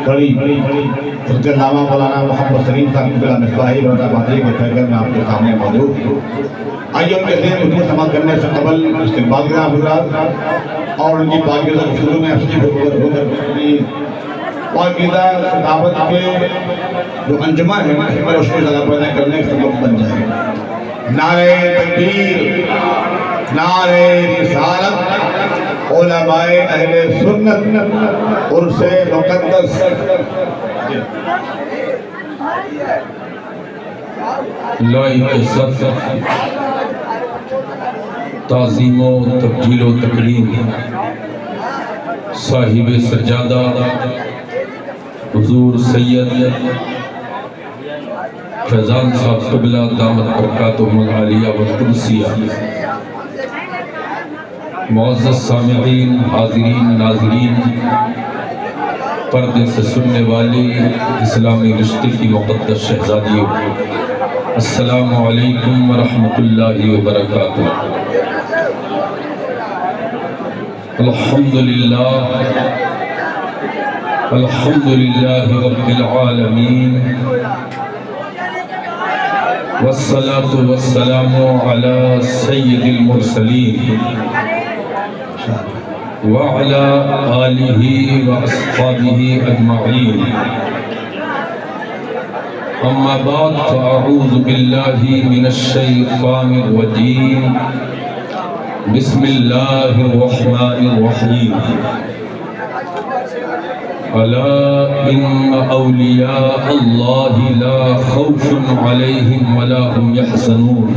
بڑی حضرت علامہ مولانا محمد سلیم صاحب قلعہ مصباحی روضہ بادری کے پیکر میں آپ کے سامنے موجود ہوں۔ آئیے ان کے ذہن حضور سماعت کرنے سے قبل استقبال کریں حضرات اور ان کی پاکیزہ گفتگو میں افسری ہو کر اپنی پاکیزہ دعوت کے جو انجمن ہے اس میں روشنی زیادہ پیدا کرنے کا سبب بن جائے۔ نعرہ تکبیر، نعرہ رسالت، علماء اہل سنت، عرس مقدس۔ لائق عزت، تعظیم و تبجیل و تکریم صاحب سجادہ حضور سید فیضان صاحب قبلہ دامت برکاتہم العالیہ والقدسیہ، معزز سامعین، حاضرین، ناظرین، پردے سے سننے والے اسلامی رشتے کی مقدس شہزادیوں، السلام علیکم ورحمۃ اللہ وبرکاتہ۔ الحمدللہ رب العالمین، والصلاة والسلام علی سید المرسلین وعلى آلہ واصحابہ اجمعین، اما بعد فاعوذ باللہ من الشیطان الرجیم، بسم اللہ الرحمن الرحیم۔ الا ان اولیاء اللہ لا خوف علیہم ولا هم یحزنون،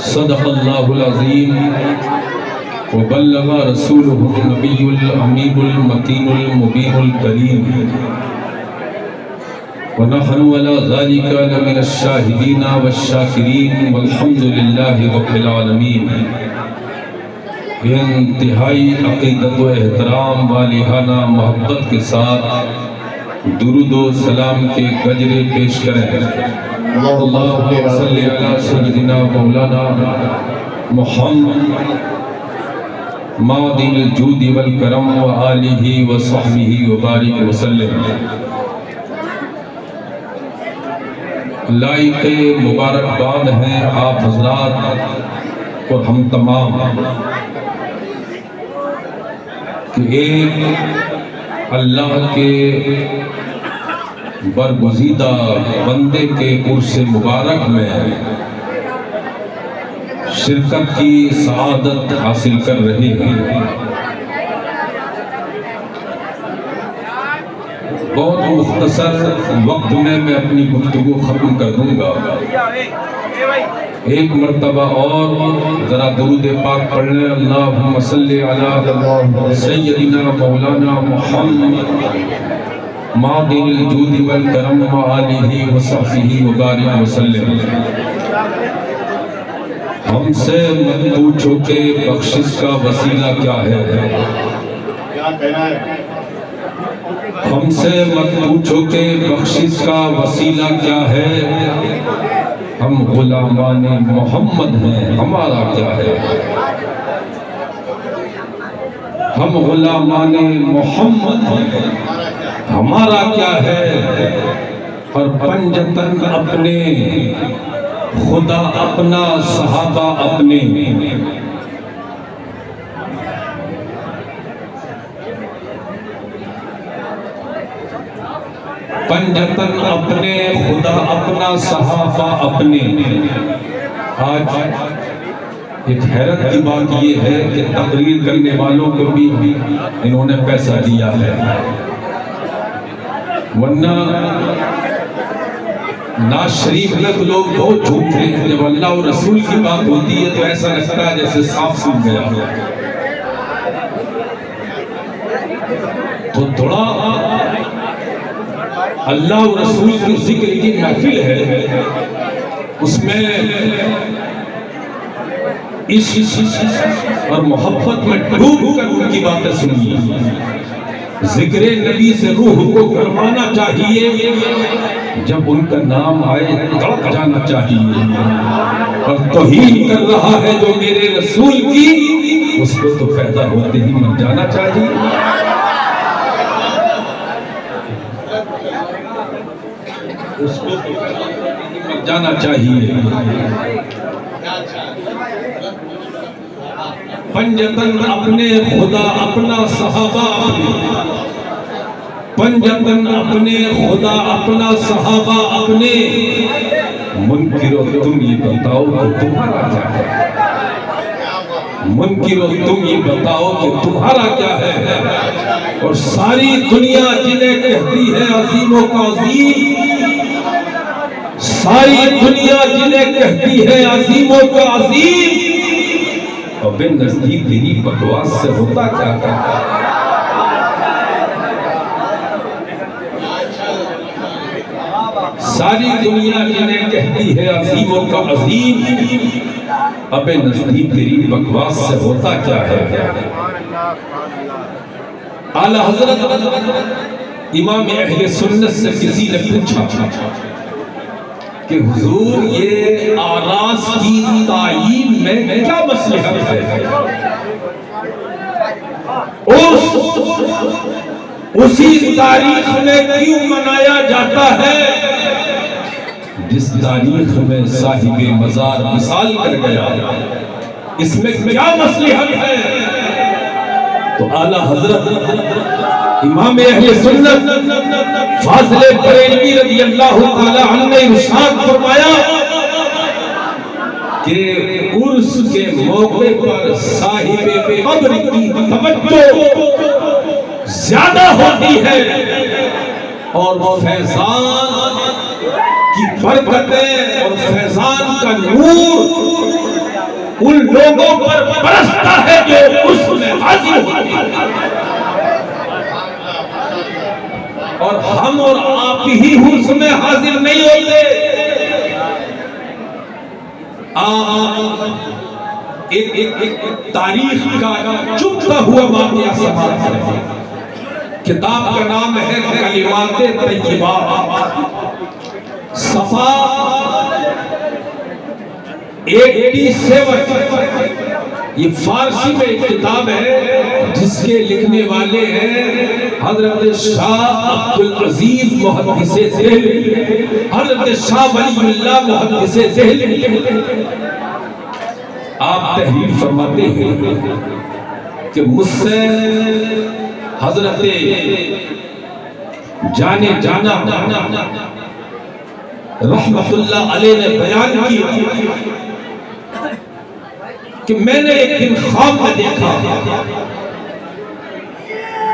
صدق اللہ العظیم وبلغ رسوله النبی الامین المتین المبین الکریم، ونحن على ذلك لمن الشاہدین والشاکرین والحمد للہ رب العالمین۔ انتہائی عقیدت و احترام والہانہ محبت کے ساتھ درود و سلام کے گجرے پیش کریں۔ اللہم صلی علی سیدنا مولانا محمد معدن الجود والکرم وآلہ وصحبہ وبارک وسلم۔ لائق مبارکباد ہیں آپ حضرات اور ہم تمام کہ ایک اللہ کے برگزیدہ بندے کے عرس مبارک میں شرکت کی سعادت حاصل کر رہے ہیں۔ بہت مختصر وقت میں اپنی گفتگو ختم کر دوں گا۔ ایک مرتبہ اور ذرا درود پاک پڑھ لیں۔ اللہم صلی علی سیدنا مولانا محمد معدن الجود والکرم وآلہ وصحبہ وبارک وسلم۔ ہم سے مت پوچھو کہ بخشش کا وسیلہ کیا ہے، کیا کہنا ہے؟ ہم سے مت پوچھو کہ بخشش کا وسیلہ کیا ہے، ہم غلامان محمد ہیں، ہمارا کیا ہے؟ ہم غلامان محمد ہیں، ہمارا کیا ہے؟ اور پنجتن اپنے، خدا اپنا، صحابہ اپنے۔ پنجتن اپنے، خدا اپنا، صحابہ اپنے۔ آج ایک حیرت کی بات یہ ہے کہ تقریر کرنے والوں کو بھی انہوں نے پیسہ دیا ہے، ورنہ ناز شریف میں تو لوگ بہت جھوٹے ہیں، جب اللہ اور رسول کی بات ہوتی ہے تو ایسا لگتا ہے جیسے سانپ سن گیا ہو۔ تو تھوڑا اللہ اور رسول کی ذکر کی محفل ہے، اس میں عشق اور محبت میں ڈوب کر ان کی باتیں سنیے۔ ذکر نبی سے روح کو گرمانا چاہیے، جب ان کا نام آئے تڑپ جانا چاہیے، اور توہین کر رہا ہے جو میرے رسول کی، اس کو تو پیدا ہوتے ہی مر جانا چاہیے۔ اس کو مر جانا چاہیے. پنجتن اپنے خدا اپنا صحابہ اپنے، پنجتن اپنے خدا اپنا صحابہ اپنے. منکرو تم یہ بتاؤ کہ تمہارا کیا ہے؟ منکرو تم یہ بتاؤ کہ تمہارا کیا ہے؟ اور ساری دنیا جنہیں کہتی ہے عظیموں کا عظیم، ساری دنیا جنہیں کہتی ہے عظیموں کا عظیم، اور بے نزدیک تیری بکواس سے ہوتا کیا کرتا؟ ساری دنیا جنہیں کہتی ہے عظیموں کا عظیم، اب نزدیک تیری بکواس سے ہوتا کیا ہے؟ اعلیٰ حضرت امام اہل سنت سے کسی نے پوچھا کہ حضور یہ آراس کی تعیین میں کیا مصلحت ہے؟ اسی تاریخ میں کیوں منایا جاتا ہے جس تاریخ میں صاحب مزار مثال کر گیا؟ اس میں کیا مصلحت ہے؟ تو اعلیٰ حضرت امام اہل سنت فاضل بریلوی رضی اللہ تعالی عنہ نے ارشاد فرمایا کہ عرس کے موقع پر صاحب قبر کی توجہ زیادہ ہوتی ہے اور فیضان کی برکتیں اور فیضان کا نور ان لوگوں پر برستا ہے جو اس میں حاضر ہوتے ہیں، اور ہم اور آپ ہی اس میں حاضر نہیں ہوتے. ایک تاریخ کا چپتا ہوا واقعہ سماعت ہے. کتاب کا نام ہے کلمات طیبات، صفحہ 87. یہ فارسی میں ایک کتاب ہے جس کے لکھنے والے ہیں حضرت شاہ عبدالعزیز محدث دہلوی، حضرت شاہ ولی اللہ محدث دہلوی. آپ تحریر فرماتے ہیں کہ مجھ سے حضرت جانے جانا رحمت اللہ علیہ نے بیان کیا کہ میں نے ایک دن خواب میں دیکھا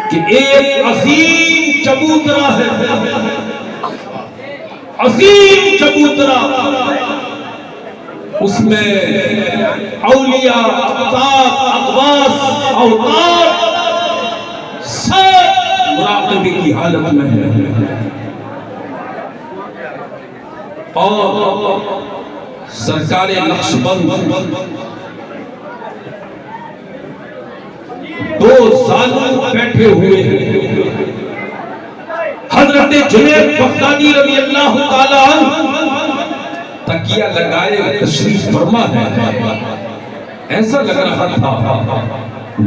کہ ایک عظیم چبوترا ہے، عظیم چبوترا، اس میں اولیاء، اقطاب، اقواس، اوتار سب مراقبے کی حالت میں ہے، اور سرکار نقشبند 2 سالوں بیٹھے ہوئے ہیں. حضرت جنید بغدادی رضی اللہ تعالی عنہ تکیہ لگائے تشریف فرما ہے. ایسا لگ رہا تھا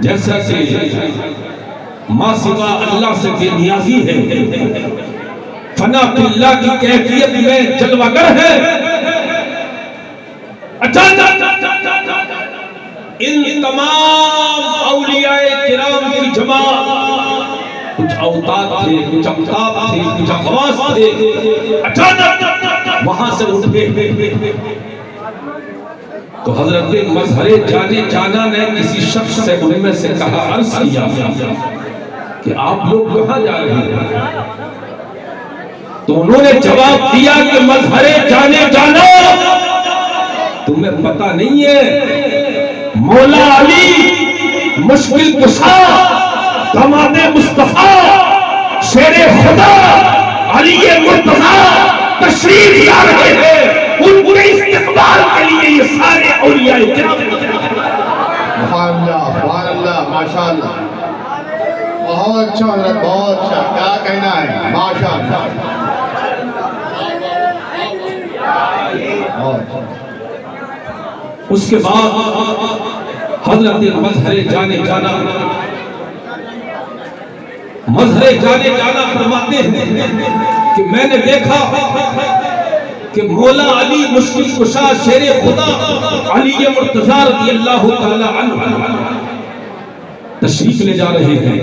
جیسا کہ ما سوا اللہ سے بے نیازی ہے، فنا اللہ کی کیفیت میں جلوہ گر ہے. اچانک ان تمام اولیاء کرام کی جماعت، کچھ اوتاد تھے، کچھ اقطاب تھے، کچھ اقواس تھے، اچانک وہاں سے اٹھے. تو حضرت مظہر جانے جانا نے کسی شخص سے ان میں سے کہا، عرض کیا کہ آپ لوگ کہاں جا رہے ہیں؟ تو انہوں نے جواب دیا کہ مظہر جانے جانا تمہیں پتہ نہیں ہے، مولا علی مشکل کشا داماد مصطفیٰ شیر خدا علی مرتضیٰ تشریف لا رہے ہیں، ان کے استقبال کے لیے یہ سارے اولیاء کرام. سبحان اللہ، سبحان اللہ، ماشاءاللہ، بہت اچھا حضرت، بہت اچھا. کیا کہنا ہے؟ ماشاءاللہ. اس کے بعد حضرت مظہر جانے جانا فرماتے ہیں کہ میں نے دیکھا کہ مولا علی مشکل کشا شیر خدا علی مرتضی رضی اللہ تعالی عنہ تشریف لے جا رہے ہیں.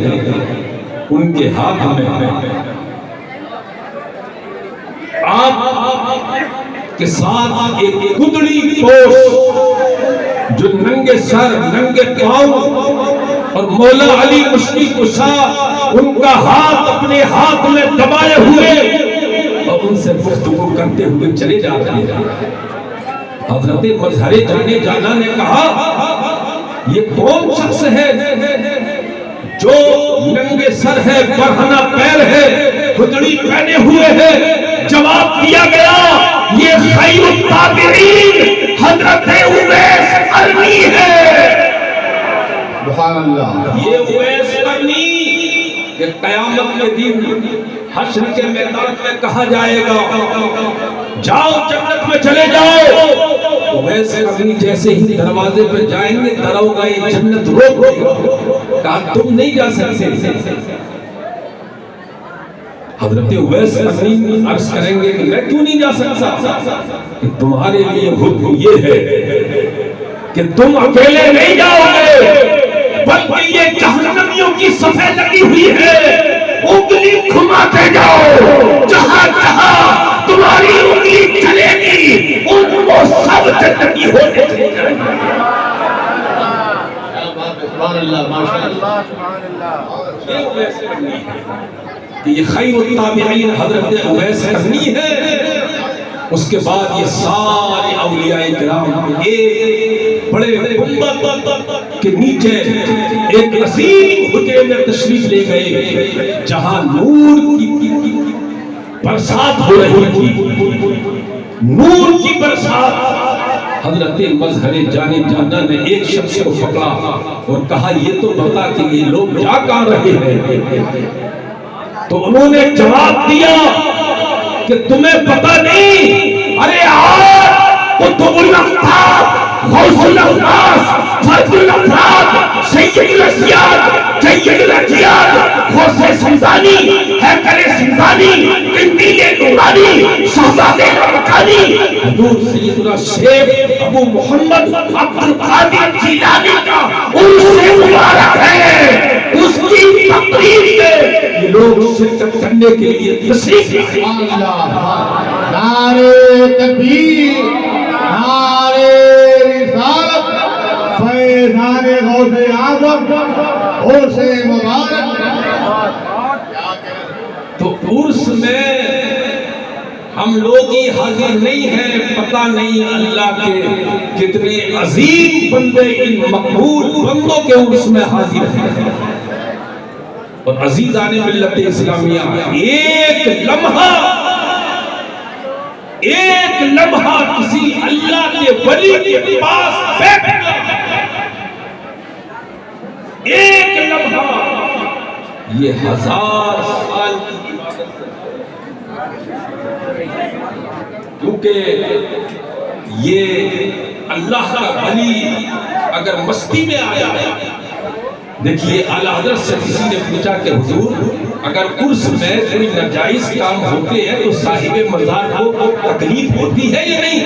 ان کے ہاتھ میں آپ کے ساتھ ایک گدڑی پوش جو ننگے سر ننگے پاؤں اور مولا علی مشکل کشا ان کا ہاتھ اپنے ہاتھ میں دبائے ہوئے اور ان سے گفتگو کرتے ہوئے چلے جا رہے ہیں. حضرت مظہر جانے جانا نے کہا یہ کون شخص ہے جو ننگے سر ہے برہنہ پیر ہے گدڑی پہنے ہوئے ہے؟ جواب دیا گیا یہ خیر التابعین حضرت اویس قرنی ہے. سبحان اللہ. یہ اویس قرنی کہ قیامت کے دن حشر کے میدان میں کہا جائے گا جاؤ جنت میں چلے جاؤ. اویس قرنی جیسے ہی دروازے پہ جائیں گے دروگا یہ جنت روک دے کہا تم نہیں جا سکتے. حضرت اویس قرنی عرض کریں گے کہ میں کیوں نہیں جا سکتا؟ کہ تمہارے لیے حکم یہ ہے کہ تم اکیلے نہیں جاؤ گے بلکہ یہ جہنمیوں کی صفحے لگی ہوئی ہے انگلی گھماتے جاؤ جہاں جہاں تمہاری انگلی چلے گی ان کو سب جنتی ہونے چلے جائیں گے. سبحان اللہ. ماشاءاللہ. یہ اویس قرنی ہے کہ یہ خیر التابعین حضرت اویس قرنی ہے. اس کے بعد یہ سارے اولیاء کرام ایک بڑے گنبد کے نیچے ایک عظیم حجرے میں تشریف لے گئے جہاں نور کی برسات ہو رہی تھی. نور کی برسات. حضرت مظہر جانے جانا نے ایک شخص کو پکڑا اور کہا یہ تو بتا کہ یہ لوگ کیا کر رہے ہیں؟ تو انہوں نے جواب دیا کہ تمہیں پتہ نہیں ارے آج قطب الافاق غوث الاغواث فرد الافراد سید الاسیاد سید الاجیاد غوث سمدانی حیدر سمدانی قندیل نورانی شہزاد رمکانی حضور سیدنا شیخ ابو محمد عبد القادر جیلانی کا ان سے مبارک ہے. اس کی تقریب میں یہ لوگ شرکت کرنے کے لیے تشریف لائے. نعرے تکبیر نعرے رسالت فیضان غوث اعظم عرس مبارک. تو عرس میں ہم لوگ ہی حاضر نہیں ہیں. پتہ نہیں اللہ کے کتنے عظیم بندے ان مقبول بندوں کے عرس میں حاضر ہیں. اور عزیزان ملت اسلامیہ ایک لمحہ کسی اللہ کے ولی کے پاس بیٹھنا ایک لمحہ یہ 1000 سال کی عبادت ہے. کیونکہ یہ اللہ کا ولی اگر مستی میں آیا ہے. دیکھیے اعلیٰ حضرت سے کسی نے پوچھا کہ حضور اگر عرس میں کوئی ناجائز کام ہوتے ہیں تو صاحب مزار کو تکلیف ہوتی ہے یا نہیں؟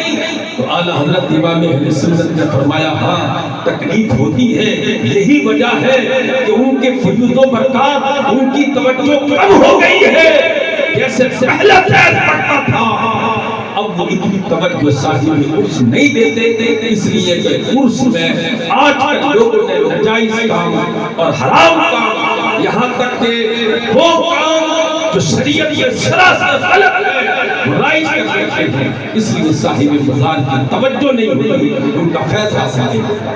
تو اعلیٰ حضرت امام اہل سنت نے فرمایا ہاں تکلیف ہوتی ہے. یہی وجہ ہے کہ ان کے فیوز و برکات ان کی توجہ کم ہو گئی ہے. جیسے پہلے فیض پڑتا تھا اب وہ اتنی توجہ صاحب عرس نہیں دیتے. اس لیے کہ عرس میں آج تک لوگوں نے ناجائز کام اور حرام کام یہاں تک کہ وہ کام جو شریعت کے سراسر غلط ہے وہ رائج کر سکتے ہیں. اس لیے صاحب مزار کی توجہ نہیں ہوئی ان کا فیض حاصل نہیں ہوتا.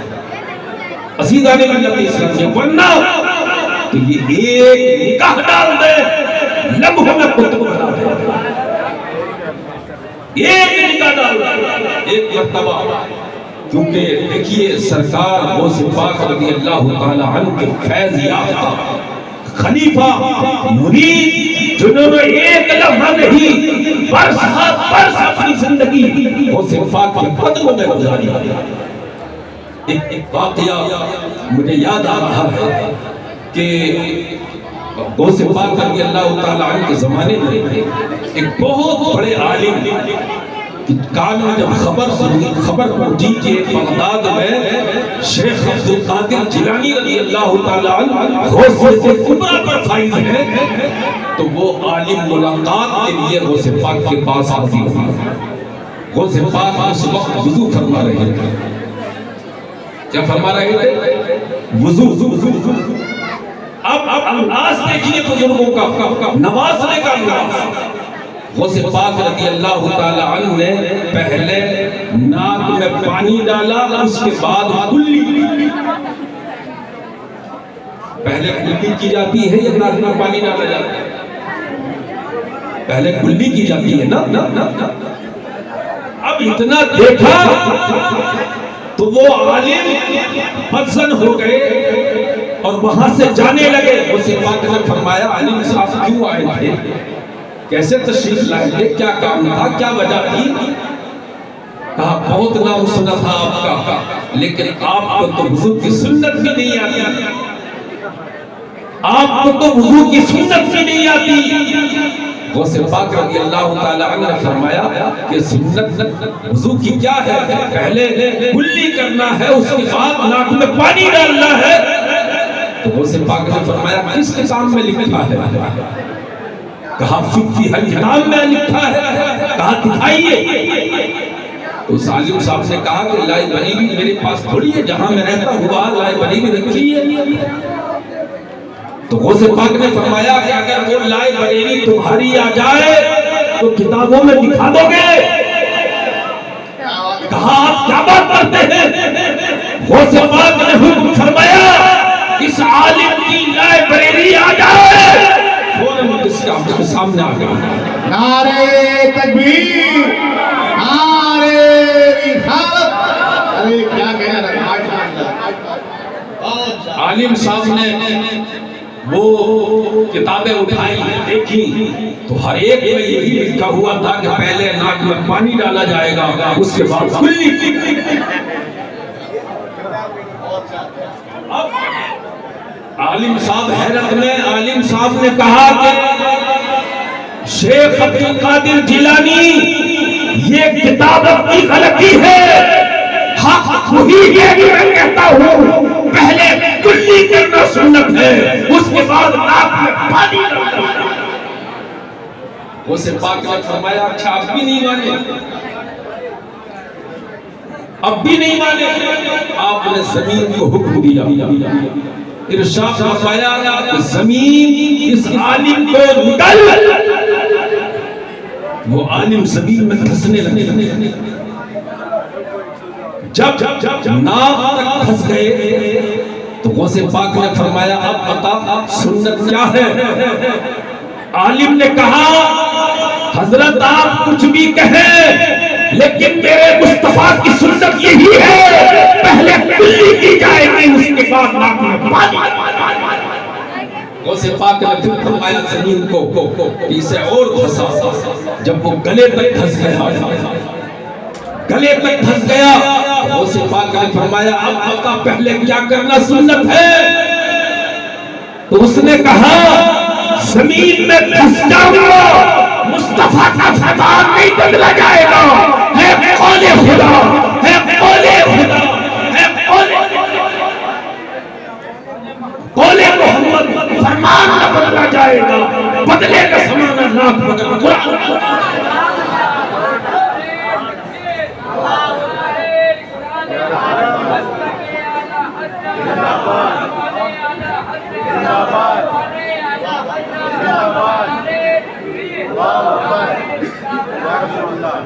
عزیزان ملت اسلامیہ ورنہ تو یہ ایک نکاح ڈال دے لمحوں میں قطب بنا دے. ایک نکاح ڈال دے ایک مرتبہ. کیونکہ دیکھیے سرکار غوث پاک رضی اللہ تعالی عنہ کے فیض یافتہ خلیفہ مرید جنہوں نے ایک لمحہ نہیں برس اپنی زندگی غوث پاک کے قدموں میں گزاری. ایک واقعہ مجھے یاد آ رہا ہے کہ غوث پاک رضی اللہ تعالیٰ عنہ کے زمانے میں ایک بہت بڑے عالم کانوں جب خبر پہنچی کہ بغداد میں شیخ عبد القادر جیلانی رضی اللہ تعالیٰ عنہ غوثیت کبریٰ پر فائز ہے، تو وہ عالم ملاقات کے لیے غوث پاک کے پاس آتی ہوئی۔ غوث پاک اس وقت وضو فرما رہے تھے۔ کیا فرما رہے تھے؟ وضو۔ اب انداز دیکھیے بزرگوں کا، نوازنے کا انداز۔ غوث پاک رضی اللہ تعالیٰ عنہ نے پہلے ناک میں پانی ڈالا، اس کے بعد کلی۔ پہلے کلی کی جاتی ہے یا ناک میں پانی ڈالا جاتا ہے؟ پہلے کلی کی جاتی ہے نا۔ اب اتنا دیکھا تو وہ عالم پسند ہو گئے اور وہاں سے جانے لگے۔ غوث پاک نے فرمایا عالم صاحب کیوں آئے تھے، کیسے تشریف لائے تھے، کیا کام تھا، کیا وجہ تھی؟ کہا بہت نام سنا تھا آپ کا، لیکن آپ کو تو وضو کی سنت بھی نہیں آتی، آپ کو تو وضو کی سنت بھی نہیں آتی۔ غوث پاک رضی اللہ تعالیٰ عنہ نے فرمایا کہ سنت وضو کی کیا ہے؟ پہلے کلی کرنا ہے، اس کے بعد ناک میں پانی ڈالنا ہے۔ تو غوث پاک نے فرمایا کس کتاب میں لکھا ہے؟ کہا فقہ کتاب میں لکھا ہے۔ کہا دکھائیے۔ تو عالم صاحب نے کہا کہ لائبریری بھی میرے پاس تھوڑی ہے، جہاں میں رہتا ہوں وہاں لائبریری رکھی ہے۔ تو غوث پاک نے فرمایا کہ اگر وہ لائبریری تمہاری آ جائے تو کتابوں میں دکھا دو گے؟ کہا آپ کیا بات کرتے ہیں؟ غوث پاک نے حکم فرمایا اس عالم کی لائبریری آ جائے۔ فوراً اس کا آپ کے سامنے آ گیا۔ نعرے تکبیر، نعرے رسالت۔ ارے کیا کہنا رہا، عالم صاحب نے وہ کتابیں اٹھائی دیکھی تو ہر ایک میں یہی لکھا ہوا تھا کہ پہلے ناک میں پانی ڈالا جائے گا، اس کے بعد کلی۔ عالم صاحب حیرت میں، عالم صاحب نے کہا کہ شیخ عبد القادر جیلانی یہ کتاب کی غلطی ہے، حق وہی ہے کہ میں کہتا ہوں پہلے کلی کرنا سنت ہے، اس کے بعد ناک میں پانی ڈالنا۔ غوث پاک نے فرمایا اچھا اب بھی نہیں مانے، اب بھی نہیں مانے؟ آپ نے زمین کو حکم دیا، ارشاد فرمایا کہ زمین اس عالم کو نکل۔ وہ عالم زمین میں دھسنے لگے۔ جب ناک تک پھنس گئے تو غوث پاک نے فرمایا اب بتا سنت کیا ہے؟ عالم نے کہا حضرت آپ کچھ بھی کہیں لیکن میرے مصطفیٰ کی سنت یہی ہے پہلے کلی کی جائے گی، اس کے بعد ناک میں پانی۔ غوث پاک نے پھر فرمایا زمین کو اسے اور دھسا۔ جب وہ گلے تک دھس گیا، گلے تک دھس گیا، غوث پاک نے فرمایا اب بتا پہلے کیا کرنا سنت ہے؟ تو اس نے کہا زمین میں دھس جاؤں گا، مصطفیٰ کا فرمان نہیں بدلا جائے گا، ہے قول خدا، ہے قول خدا، ہے قول محمد، فرمان نہ بدلا جائے گا، بدلے کا زمانہ ناک بدلا۔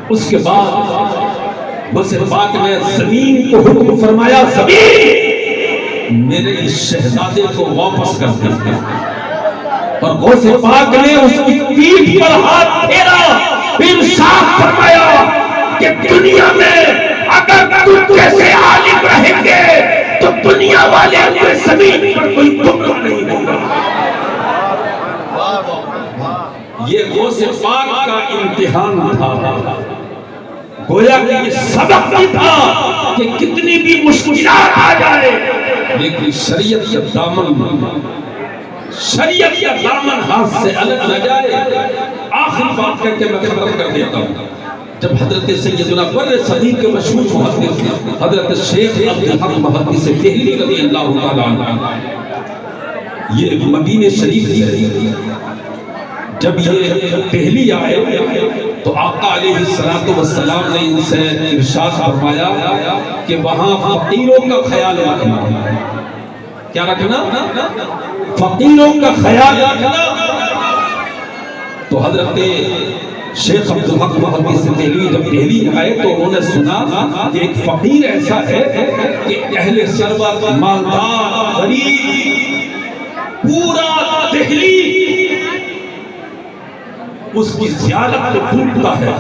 اس کے بعد غوث پاک نے زمین کو حکم فرمایا زمین میرے اس شہزادے کو واپس کر دے، اور غوث پاک نے اس کی پیٹھ پر ہاتھ پھیرا، ارشاد فرمایا کہ دنیا میں اگر تم جیسے عالم رہیں گے تو دنیا والے اپنے زمین پر کوئی گمراہ نہیں ہوگا۔ یہ غوث پاک کا امتحان تھا، گویا کہ یہ سبق بھی تھا کہ کتنی بھی مشکلات آ جائے لیکن شریعت کا دامن شریعت کا دامن ہاتھ سے الگ نہ جائے. آخری بات کر کے میں ختم کر دیتا ہوں. جب حضرت سیدنا بر صدیق کے مشہور محدث حضرت شیخ عبدالحق محدث دہلوی رضی اللہ تعالیٰ عنہ یہ مدینہ شریف سے جب یہ دہلی آئے تو آقا علیہ السلام نے ان سے ارشاد فرمایا کہ وہاں فقیروں کا خیال رکھنا. کیا رکھنا؟ فقیروں کا خیال رکھنا. تو حضرت شیخ عبدالحق محدث دہلوی جب دہلی آئے تو انہوں نے سنا کہ ایک فقیر ایسا ہے کہ اہل ثروت مالدار غریب پورا دہلی اس کی زیارت کو ڈھونڈتا ہے.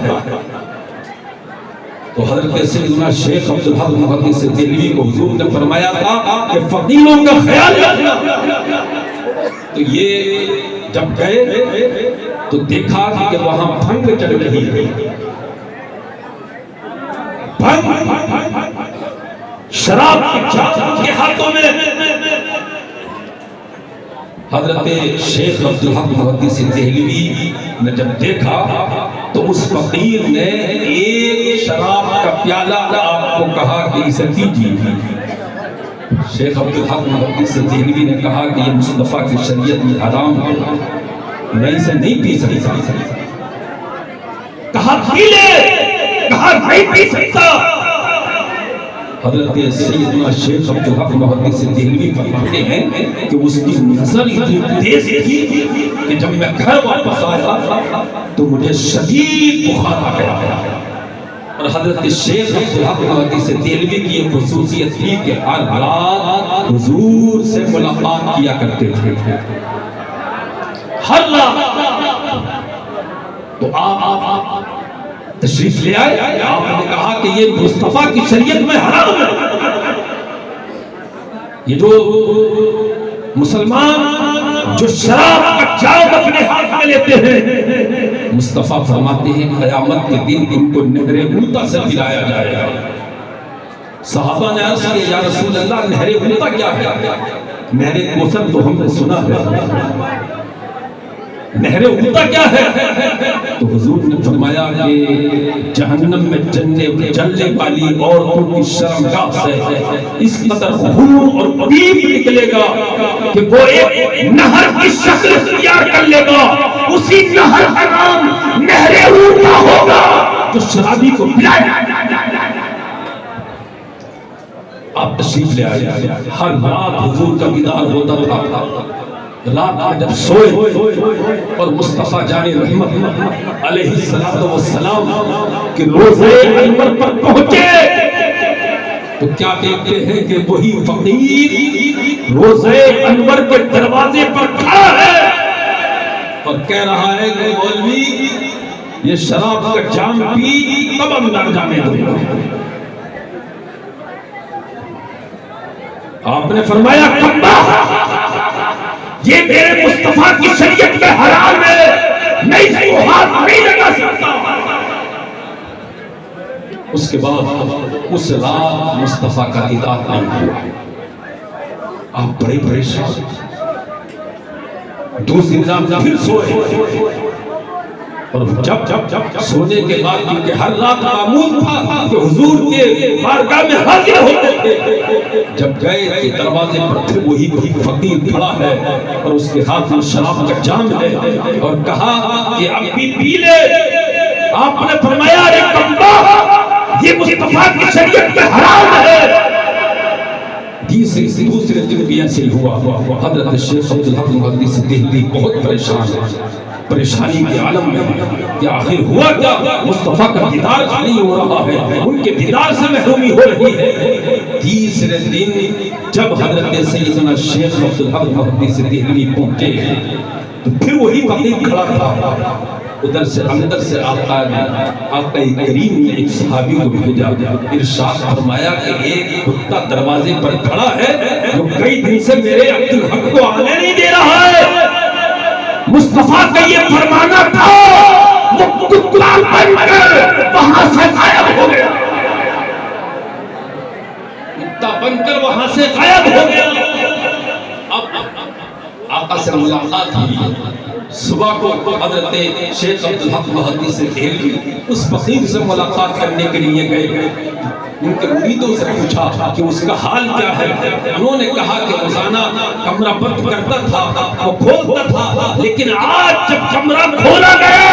تو حضرت سیدنا شیخ عبدالحق محدث دہلوی کو حضور نے فرمایا تھا کہ فقیروں کا خیال رکھنا. تو یہ جب گئے تو دیکھا کہ وہاں بھنگ چل رہی ہے. شراب کی جام کے ہاتھوں میں. حضرت شیخ عبدالحق محدث دہلوی نے جب دیکھا تو اس فقیر نے ایک شراب کا پیالہ آپ کو کہا کہ اسے دیجیے. شیخ عبدالحق محدث دہلوی نے کہا کہ یہ مصطفیٰ کی شریعت میں حرام ہے, میں اسے نہیں پی سکتا. کہا پی لے, کہا نہیں پی سکتا. حضرت سیدنا شیخ عبدالحق محدث دہلوی فرماتے ہیں کہ اس کی نظر اتنی تیز تھی کہ جب میں گھر واپس آیا تو مجھے شدید بخار آ گیا. اور حضرت شیخ عبدالحق محدث دہلوی کی یہ خصوصیت تھی کہ ہر رات حضور سے ملاقات کیا کرتے تھے. ہر رات. تو آپ تشریف لے آئے, آپ نے کہا کہ یہ مصطفیٰ کی شریعت میں حرام ہے. یہ جو مسلمان جو شراب کا جام اپنے ہاتھ میں لیتے ہیں, مصطفیٰ فرماتے ہیں قیامت کے دن ان کو نہر غوطہ سے پلایا جائے گا. صحابہ نے عرض کیا یا رسول اللہ نہر غوطہ کیا ہے؟ نہر کوثر تو ہم نے سنا ہے, نہر غوطہ کیا ہے؟ تو حضور نے فرمایا کہ جہنم میں جلنے والی عورتوں کی شرمگاہ سے اس قدر خون اور پیپ نکلے گا کہ وہ ایک نہر کی شکل اختیار کر لے گا. اسی نہر کا نام نہر غوطہ ہوگا جو شرابی کو پلائے. آپ تشریف لے آئے. ہر رات حضور کا دیدار ہوتا تھا. رات میں جب سوئے اور مصطفیٰ جان رحمت علیہ السلام کے روضے انور پر پہنچے تو کیا دیکھتے ہیں کہ وہی فقیر روضے انور کے دروازے پر کھڑا ہے اور کہہ رہا ہے کہ مولوی یہ شراب کا جام پی تب اندر جانے دو. آپ نے فرمایا یہ میرے مصطفیٰ کی شریعت میں حرام ہے, میں اس کو ہاتھ نہیں لگا سکتا. اس کے بعد اس رات مصطفیٰ کا دیدار نہیں ہوا. آپ بڑے پریشان. دوسری رات پھر سوئے اور جب سونے کے بعد کیونکہ ہر رات معمول تھا کہ حضور کے بارگاہ میں حاضر ہوتے تھے. جب گئے کہ دروازے پر پھر وہی فقیر کھڑا ہے اور اس کے ہاتھ میں شراب کا جام ہے اور کہا کہ اب بھی پی لے. آپ نے فرمایا اے کمبا یہ مصطفیٰ کی شریعت میں حرام ہے. دوسرے دن بھی ایسے ہی ہوا. حضرت شیخ عبدالحق محدث دہلوی بہت پریشان ہے, پریشانی کے عالم میں کہ آخر ہوا کیا. مصطفیٰ کا دیدار نہیں ہو رہا ہے, ان کے دیدار سے محرومی ہو رہی ہے. تیسرے دن جب حضرت سیدنا شیخ عبدالحق محدث دہلوی پہنچے تو پھر وہی فقیر کھڑا تھا. ادھر سے اندر سے آقا کریم نے ایک صحابی کو بھیجا. ارشاد فرمایا کہ ایک کتا دروازے پر کھڑا ہے جو کئی دن سے میرے عبدالحق کو آنے نہیں دے رہا ہے. مصطفیٰ کا یہ فرمانا تھا, وہ کتا بن کر وہاں سے غائب ہو گیا. کتا بن کر وہاں سے غائب ہو گیا. اب آقا سے ملاقات ہوئی. صبح کو حضرت شیخ عبدالحق محدث سے دہلوی اس فقیر سے ملاقات کرنے کے لیے گئے. ان کے مریدوں سے پوچھا کہ اس کا حال کیا ہے. انہوں نے کہا کہ روزانہ کمرہ بند کرتا تھا، وہ کھولتا تھا، لیکن آج جب کمرہ کھولا گیا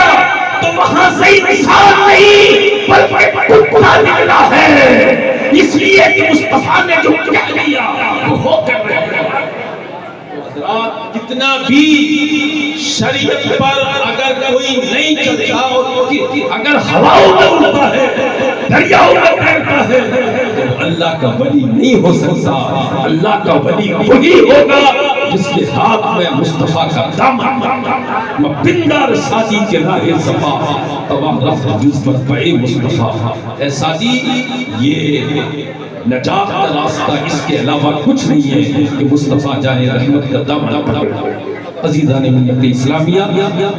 تو وہاں سے انسان نہیں بلکہ کتا نکلا ہے، اس لیے کہ مصطفیٰ نے جو کہہ دیا وہ ہو کر رہے ہیں. کتنا بھی شریعت پر اگر کوئی نہیں چلتا اور اگر ہواؤں میں اڑتا ہے، دریاؤں میں تیرتا ہے، تو اللہ کا ولی نہیں ہو سکتا. اللہ کا ولی وہی ہوگا جس کے ہاتھ میں مصطفیٰ کا دامن، پندار سادی کے راہ صفا تمام رفت جز پر پئے مصطفیٰ. اے سادی، یہ نجات کا راستہ اس کے علاوہ کچھ نہیں ہے کہ مصطفیٰ جائے رحمت کا دامن پکڑ. عزیزان ملت اسلامیہ،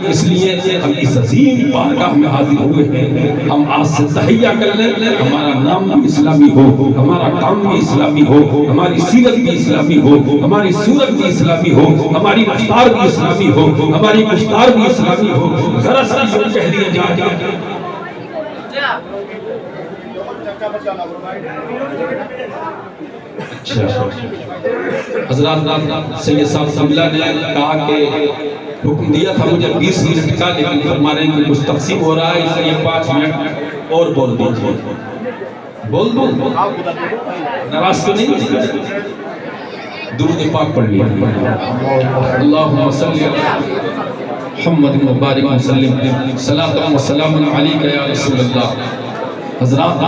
اس لیے ہم اس عظیم بارگاہ میں حاضر ہوئے ہیں. ہم آج سے تحیہ کر لیں، ہمارا نام بھی اسلامی ہو، ہمارا کام بھی اسلامی ہو، ہماری سیرت بھی اسلامی ہو، ہماری صورت بھی اسلامی ہو، ہماری رفتار بھی اسلامی ہو، ہماری گفتار بھی اسلامی ہو. ذرا سا یوں کہہ دیا جائے حضرات. سید صاحب سمجھا نے کہا کہ حکم دیا تھا مجھے 20 منٹ کا، لیکن فرما رہے ہیں کہ کچھ تقسیم ہو رہا ہے، اس لیے 5 منٹ اور بول دیجیے. بول دو، ناراض تو نہیں؟ درود پاک پڑھ لیجیے. اللہم صلی علی محمد مبارک وسلم صلاۃ و سلام علیک یا رسول اللہ. حضرات،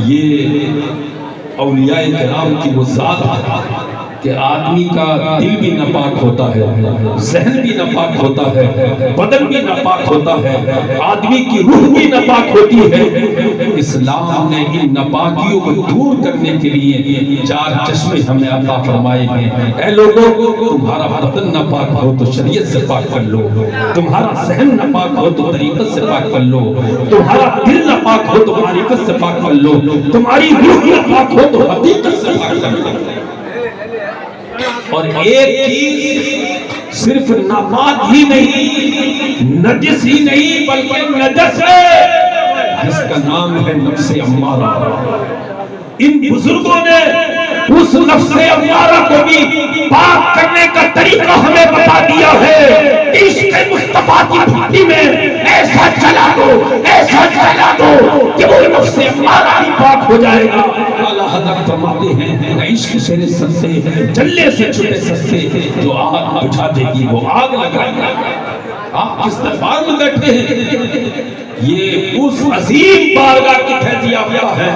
یہ اولیاء کرام کی وہ ذات ہے کہ آدمی کا دل بھی ناپاک ہوتا ہے، ذہن بھی ناپاک ہوتا ہے، بدن بھی ناپاک ہوتا ہے، آدمی کی روح بھی ناپاک ہوتی ہے. اسلام نے ان ناپاکیوں کو دور کرنے کے لیے 4 چشمے ہمیں عطا فرمائے ہیں. اے لوگوں، تمہارا بدن ناپاک ہو تو شریعت سے پاک کر لو، تمہارا ذہن ناپاک ہو تو طریقت سے پاک کر لو، تمہارا دل ناپاک ہو تو معرفت سے پاک کر لو، تمہاری روح ناپاک ہو تو حقیقت سے پاک کر لو. اور ایک چیز صرف ناپاک ہی نہیں، نجس ہی نہیں، بلکہ نجس ہے، جس کا نام ہے نفس امارہ. ان بزرگوں نے اس نفس امارہ کو بھی پاک کرنے کا طریقہ ہمیں بتا دیا ہے. عشق مصطفیٰ کی بھاتی میں ایسا چلا دو، ایسا چلا دو کہ وہ نفس امارہ ہی پاک ہو جائے گا. اعلیٰ حضرت فرماتے ہیں عشق شیر سستے جلے سے چھٹے سستے، جو آگ بجھا دے گی وہ آگ لگائے گا. آپ کس دربار میں بیٹھے ہیں؟ یہ اس عظیم بارگاہ کی فیض یافتہ ہے.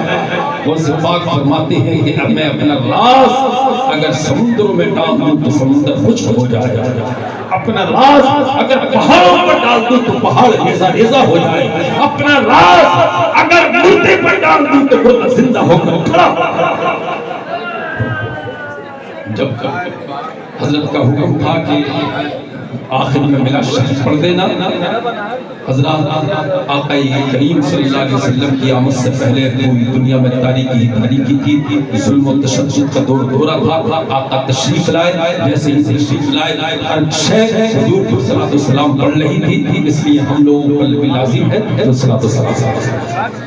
وہ پاک فرماتے ہیں کہ اب میں اپنا راز اگر سمندروں میں ڈال دوں تو سمندر خشک ہو جائے گا، اپنا راز اگر پہاڑوں پر ڈال دوں تو پہاڑ ریزہ ریزہ ہو جائے گا، اپنا راز اگر مردے پر ڈال دوں تو مردہ زندہ ہو کر کھڑا ہو. جب حضرت کا حکم تھا کہ آخر میں میرا شہید پڑھ دینا، حضرات آقا کریم صلی اللہ علیہ وسلم کی آمد سے پہلے پوری دنیا میں تاریکی تھی، ظلم و تشدد کا دور دورہ تھا. آقا تشریف لائے، جیسے ہی تشریف لائے ہر شہر حضور پر صلاۃ و سلام پڑھ رہی تھی، اس لیے ہم لوگوں پر بھی لازم ہے صلاۃ و سلام.